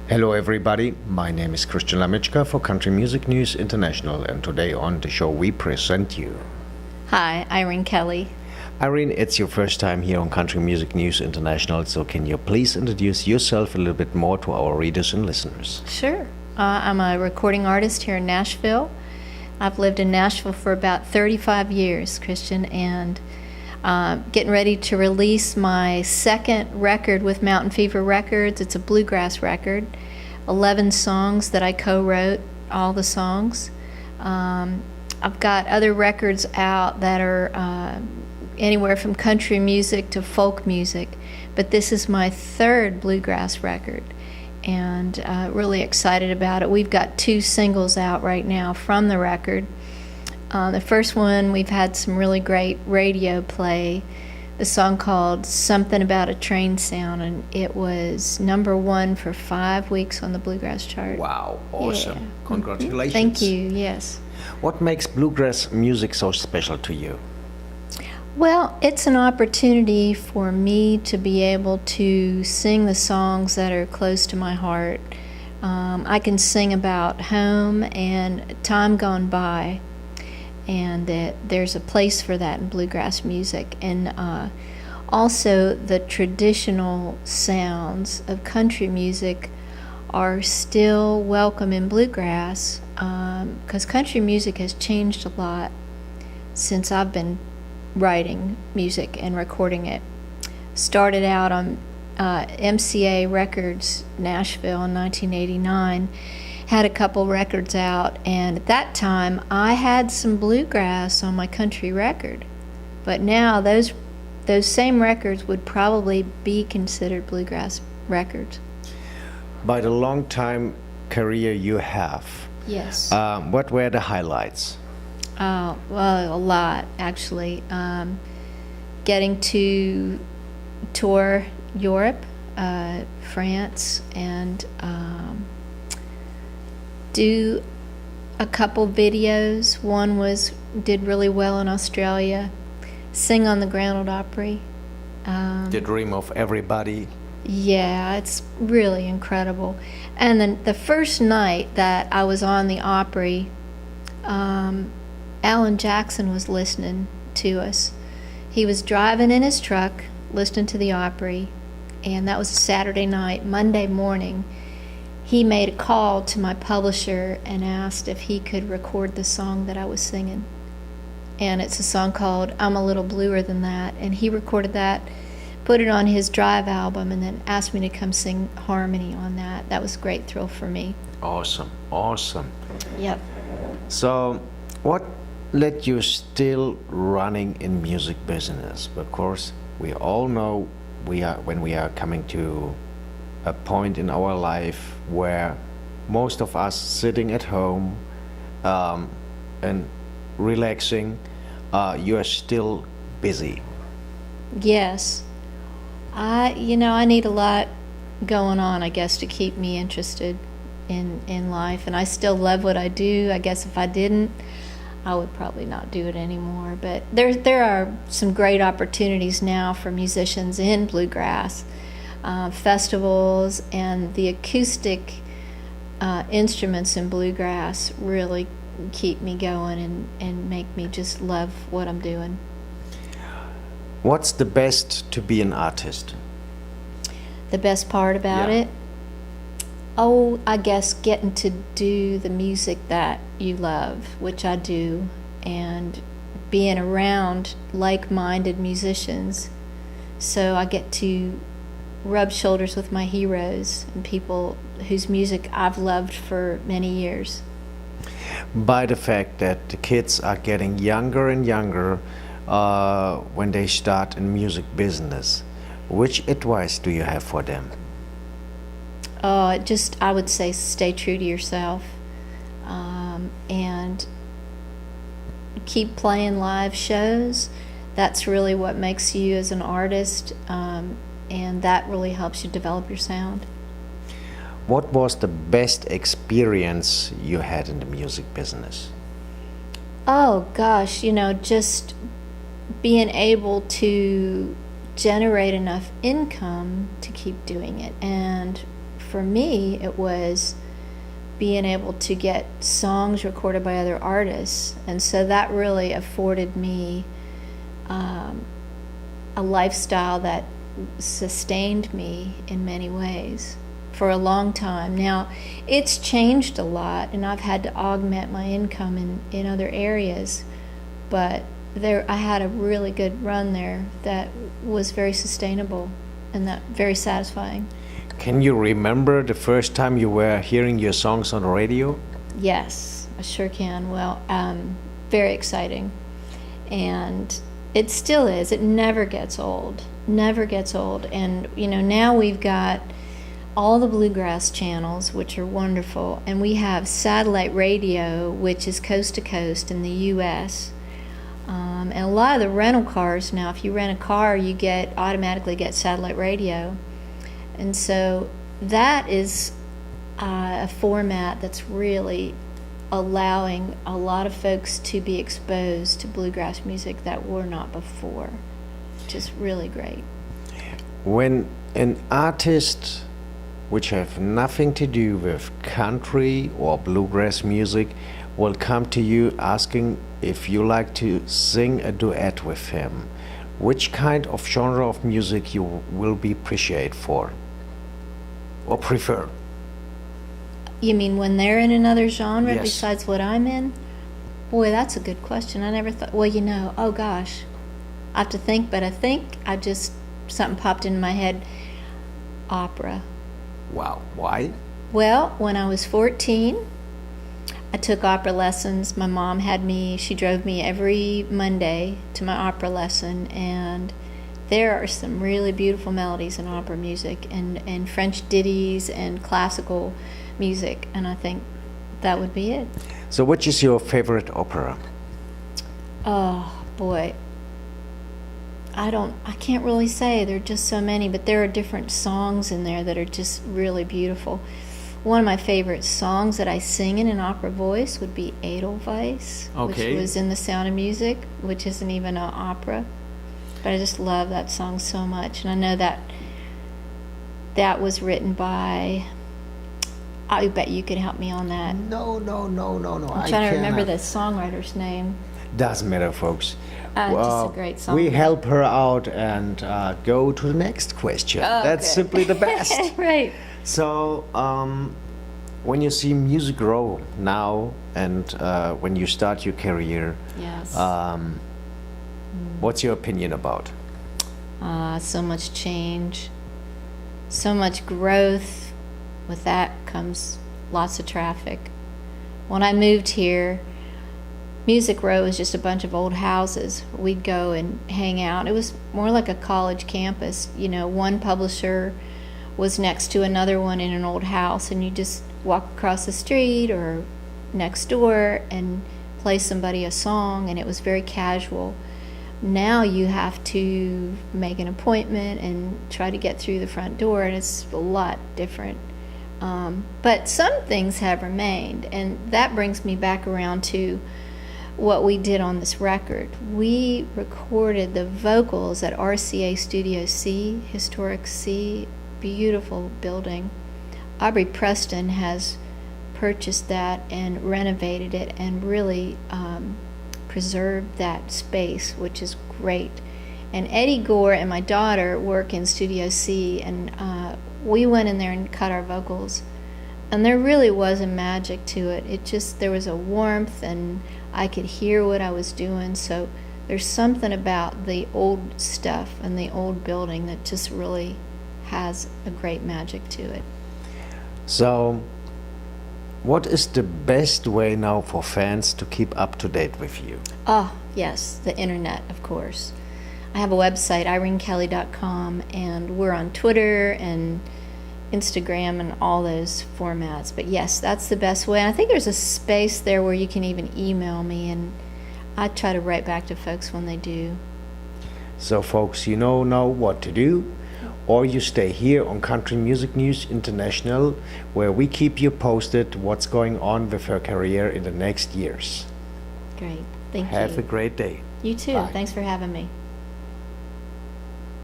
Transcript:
Hello, everybody. My name is Christian Lamitschka for Country Music News International, and today on the show we present you. Hi, Irene Kelley. Irene, it's your first time here on Country Music News International, so can you please introduce yourself a little bit more to our readers and listeners? Sure. I'm a recording artist here in Nashville. I've lived in Nashville for about 35 years, Christian, and getting ready to release my second record with Mountain Fever Records. It's a bluegrass record, 11 songs that I co-wrote, all the songs. I've got other records out that are anywhere from country music to folk music, but this is my third bluegrass record, and really excited about it. We've got 2 singles out right now from the record. The first one, we've had some really great radio play, the song called Something About a Train Sound, and it was #1 for 5 weeks on the bluegrass chart. Wow, awesome. Yeah. Congratulations. Thank you, yes. What makes bluegrass music so special to you? Well, it's an opportunity for me to be able to sing the songs that are close to my heart. I can sing about home and time gone by, and that there's a place for that in bluegrass music. And also the traditional sounds of country music are still welcome in bluegrass, because country music has changed a lot since I've been writing music and recording it. Started out on MCA Records, Nashville in 1989. Had a couple records out, and at that time I had some bluegrass on my country record, but now those same records would probably be considered bluegrass records. By the long time career you have, Yes. what were the highlights? Well, a lot actually. Getting to tour Europe, France, and do a couple videos. One did really well in Australia. Sing on the Grand Ole Opry. The dream of everybody. Yeah, it's really incredible. And then the first night that I was on the Opry, Alan Jackson was listening to us. He was driving in his truck, listening to the Opry, and that was a Saturday night. Monday morning, he made a call to my publisher and asked if he could record the song that I was singing. And it's a song called I'm a Little Bluer Than That. And he recorded that, put it on his Drive album, and then asked me to come sing harmony on that. That was a great thrill for me. Awesome, awesome. Yep. So, what led you still running in music business? Of course, we all know when we are coming to a point in our life where most of us sitting at home and relaxing, you are still busy. Yes. I need a lot going on, I guess, to keep me interested in life. And I still love what I do. I guess if I didn't, I would probably not do it anymore. But there are some great opportunities now for musicians in bluegrass. Festivals and the acoustic instruments in bluegrass really keep me going and make me just love what I'm doing. What's the best to be an artist? The best part about it? Oh, I guess getting to do the music that you love, which I do, and being around like-minded musicians. So I get to rub shoulders with my heroes and people whose music I've loved for many years. By the fact that the kids are getting younger and younger when they start in music business, which advice do you have for them? I would say stay true to yourself, and keep playing live shows. That's really what makes you as an artist, and that really helps you develop your sound. What was the best experience you had in the music business? Oh gosh, just being able to generate enough income to keep doing it, and for me, it was being able to get songs recorded by other artists. And so that really afforded me a lifestyle that sustained me in many ways for a long time. Now, it's changed a lot, and I've had to augment my income in other areas, but I had a really good run there that was very sustainable and that very satisfying. Can you remember the first time you were hearing your songs on the radio? Yes, I sure can. Well, very exciting. And it still is. It never gets old. Never gets old. And, now we've got all the bluegrass channels, which are wonderful. And we have satellite radio, which is coast to coast in the U.S. And a lot of the rental cars now, if you rent a car, you automatically get satellite radio. And so that is a format that's really allowing a lot of folks to be exposed to bluegrass music that were not before, which is really great. When an artist which have nothing to do with country or bluegrass music will come to you asking if you like to sing a duet with him, which kind of genre of music you will be appreciated for or prefer? You mean when they're in another genre Yes. besides what I'm in? Boy, that's a good question. I never thought, well, oh gosh, I have to think, but I think something popped into my head. Opera. Wow, why? Well, when I was 14, I took opera lessons. My mom she drove me every Monday to my opera lesson, and there are some really beautiful melodies in opera music and French ditties and classical music, and I think that would be it. So which is your favorite opera? Oh, boy. I can't really say. There are just so many, but there are different songs in there that are just really beautiful. One of my favorite songs that I sing in an opera voice would be Edelweiss, Okay. which was in The Sound of Music, which isn't even an opera. But I just love that song so much. And I know that was written by, I bet you could help me on that. No. I'm trying to remember the songwriter's name. Doesn't matter, folks. Just a great song. We help her out and go to the next question. That's simply the best. Right. So, when you see music grow now and when you start your career, Yes. what's your opinion about? So much change, so much growth. With that comes lots of traffic. When I moved here, Music Row was just a bunch of old houses. We'd go and hang out. It was more like a college campus. One publisher was next to another one in an old house, and you just walk across the street or next door and play somebody a song, and it was very casual. Now you have to make an appointment and try to get through the front door, and it's a lot different. But some things have remained, and that brings me back around to what we did on this record. We recorded the vocals at RCA Studio C, Historic C, beautiful building. Aubrey Preston has purchased that and renovated it and really preserved that space, which is great. And Eddie Gore and my daughter work in Studio C, and we went in there and cut our vocals, and there really was a magic to it. There was a warmth, and I could hear what I was doing. So there's something about the old stuff and the old building that just really has a great magic to it. So, what is the best way now for fans to keep up to date with you? Oh, yes, the internet, of course. I have a website, irenekelley.com, and we're on Twitter and Instagram and all those formats. But yes, that's the best way. And I think there's a space there where you can even email me, and I try to write back to folks when they do. So folks, you know what to do, or you stay here on Country Music News International, where we keep you posted what's going on with her career in the next years. Great. Thank you. Have a great day. You too. Bye. Thanks for having me.